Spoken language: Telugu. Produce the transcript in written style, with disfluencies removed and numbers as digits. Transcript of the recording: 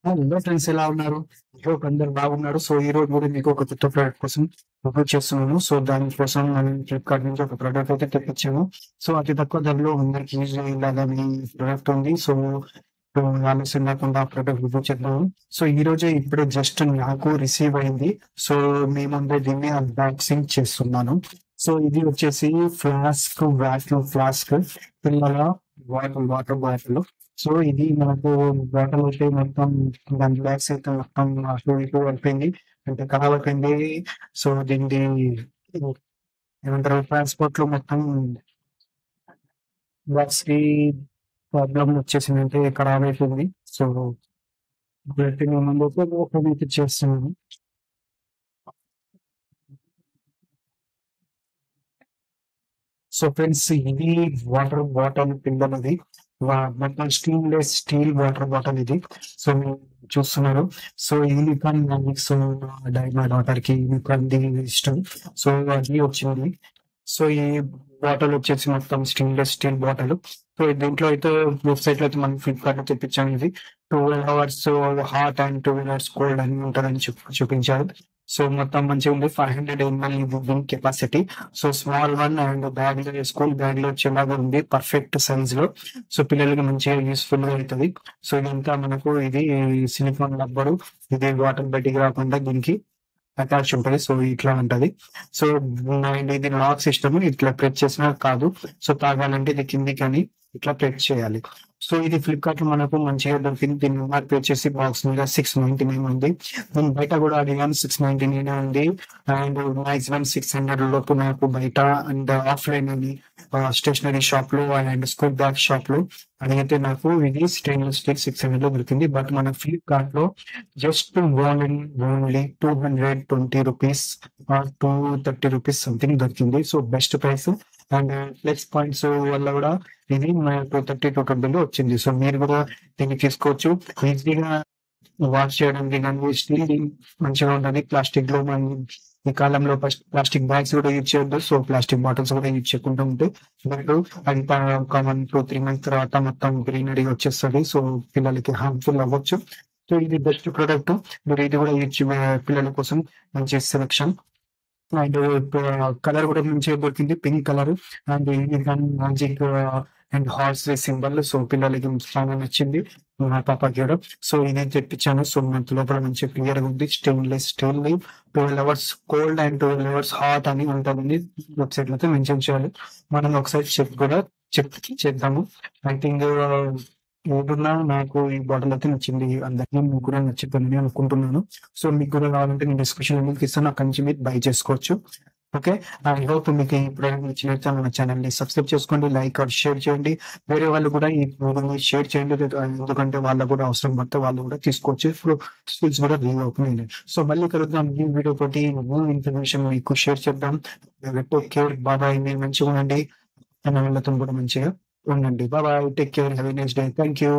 హలో ఫ్రెండ్స్, ఎలా ఉన్నారు? హోప్ అందరు బాగున్నారు. సో ఈ రోజు కూడా మీకు ఒక కొత్త ప్రోడక్ట్ కోసం రివ్యూ చేస్తున్నాను. సో దానికోసం మనం ఫ్లిప్కార్ట్ నుంచి ఒక ప్రోడక్ట్ అయితే తెప్పించాము. సో అతి తక్కువ ధరలో అందరికి యూజ్ అయ్యేలాగా మీ ప్రోడక్ట్ ఉంది. సో ఆలస్యం లేకుండా ఆ ప్రోడక్ట్ రివ్యూ చేద్దాము. సో ఈ రోజే ఇప్పుడే జస్ట్ నాకు రిసీవ్ అయింది. సో మీ ముందే దీన్ని అన్బాక్సింగ్ చేస్తున్నాను. సో ఇది వచ్చేసి ఫ్లాస్క్, వాక్యూమ్ ఫ్లాస్క్, పిల్లల వాటర్ బాటిల్. సో ఇది మనకు బాటల్ అయితే మొత్తం దాని బ్యాగ్స్ అయితే మొత్తం అటు ఇటు అయిపోయింది, అంటే ఖరాబ్ అయిపోయింది. సో దీనికి ఏమంటారు, ట్రాన్స్పోర్ట్ లో మొత్తం బ్యాగ్స్ కి ప్రాబ్లం వచ్చేసిందంటే ఖరాబ్ అయిపోయింది. సో ఇప్పుడైతే నేను ముందు ఓపెన్ అయితే చేస్తున్నాను. సో ఫ్రెండ్స్, ఇది వాటర్ బాటిల్ పిల్లలది. మొత్తం స్టీన్లెస్ స్టీల్ వాటర్ బాటిల్ ఇది. సో మీరు చూస్తున్నారు. సో యూనికార్న్ మ్యాజిక్, సో మా డాటర్ కి యూనికార్న్ ఇష్టం. సో అది వచ్చింది. సో ఈ బాటిల్ వచ్చేసి మొత్తం స్టెయిన్లెస్ స్టీల్ బాటిల్. సో దీంట్లో అయితే వెబ్సైట్ లో అయితే మనం ఫ్లిప్కార్ట్ లో తెప్పించాం. ఇది 12 hours hot and 12 hours cold అని ఉంటుందని చూపించారు. సో మొత్తం మంచిగా ఉంది. 500 ml ఇది capacity. So small one and bag లో, స్కూల్ బ్యాగ్ లో వచ్చేలాగా ఉంది, పర్ఫెక్ట్ సైజ్ లో. సో పిల్లలకి మంచిగా యూస్ఫుల్ గా అవుతుంది. సో ఇదంతా మనకు ఇది సిలికాన్ రబ్బరు. ఇది వాటర్ బయటికి రాకుండా దీనికి అటాచ్ ఉంటుంది. సో ఇట్లా ఉంటది. సో ఇది లాక్ సిస్టమ్. ఇట్లా ప్రెస్ చేసినా కాదు. సో తాగాలంటే ఇది కింది కానీ ఇట్లా ప్రెస్ చేయాలి. సో ఇది ఫ్లిప్కార్ట్ లో మనకు మంచిగా దొరికింది. దీని ఎంఆర్పీ వచ్చేసి బాక్స్ మీద 699 ఉంది. నేను బయట కూడా అడిగాను, 699 ఉంది. అండ్ మాక్సిమం 600 లోపు నాకు బయట అండ్ ఆఫ్లైన్ అని స్టేషనరీ షాప్ లో అండ్ స్కూల్ బ్యాగ్ షాప్ లో అడిగితే నాకు ఇది స్టెయిన్లెస్ స్టీల్ 600 లో దొరికింది. బట్ మన ఫ్లిప్కార్ట్ లో just only 220 rupees or 230 rupees something దొరికింది. So best price. And plus points వల్ల కూడా ఇది మనకు 30 to 20 వచ్చింది. సో మీరు కూడా దీన్ని తీసుకోవచ్చు. ఈజీగా వాష్ చేయడానికి కానీ స్టీల్ మంచిగా ఉంటుంది. ప్లాస్టిక్ లో మనం ఈ కాలంలో ఫస్ట్ ప్లాస్టిక్ బ్యాగ్స్ కూడా యూజ్ చేయొద్దు. సో ప్లాస్టిక్ బాటిల్స్ కూడా యూజ్ చేయకుండా ఉంటే మనకు అంత ఒక 1 to 3 months తర్వాత మొత్తం గ్రీనరీ వచ్చేస్తుంది. సో పిల్లలకి హార్మ్ఫుల్ అవ్వచ్చు. సో ఇది బెస్ట్ ప్రోడక్ట్. మీరు ఇది కూడా యూజ్ పిల్లల కోసం మంచి సెలెక్షన్. అండ్ కలర్ కూడా మంచిగా దొరికింది, pink colour. And magic and horse symbol. So పిల్లలకి చాలా నచ్చింది, మా పాపకి కూడా. సో ఇది తెప్పించాను. సో మనకి లోపల మంచిగా క్లియర్ గా ఉంది. Stainless steel 12 hours cold and 12 hours hot అని ఉంటుంది. వెబ్సైట్ లో అయితే మెన్షన్ చేయాలి. మనం ఒకసారి చెక్ చేద్దాము. ఐ థింక్ ఏదున్నా నాకు ఈ బాటిల్ అయితే నచ్చింది. అందరికీ మీకు కూడా నచ్చుతుందని అనుకుంటున్నాను. సో మీకు కూడా కావాలంటే నేను డిస్క్రిప్షన్ లింక్ ఇస్తాను, అక్కడి నుంచి మీరు బై చేసుకోవచ్చు. ఓకే, ఐ హోప్ మీకు ఈ ప్రోడక్ట్ నచ్చినట్టు మన ఛానల్ ని సబ్స్క్రైబ్ చేసుకోండి, లైక్ ఆర్ షేర్ చేయండి. వేరే వాళ్ళు కూడా ఈ ప్రోడక్ట్ షేర్ చేయండి, ఎందుకంటే వాళ్ళకు కూడా అవసరం పడితే వాళ్ళు కూడా తీసుకోవచ్చు. ఇప్పుడు స్కిల్స్ కూడా రీల్ అవుతుంది. సో మళ్ళీ కలుద్దాం ఈ వీడియో తోటి. న్యూ ఇన్ఫర్మేషన్ మీకు షేర్ చేద్దాం. టేక్ కేర్, బాబాయ్. మీరు మంచిగా ఉండండి, మన వాళ్ళతో కూడా మంచిగా ఉండండి. బాబాయ్, take care, have a nice day. Thank you.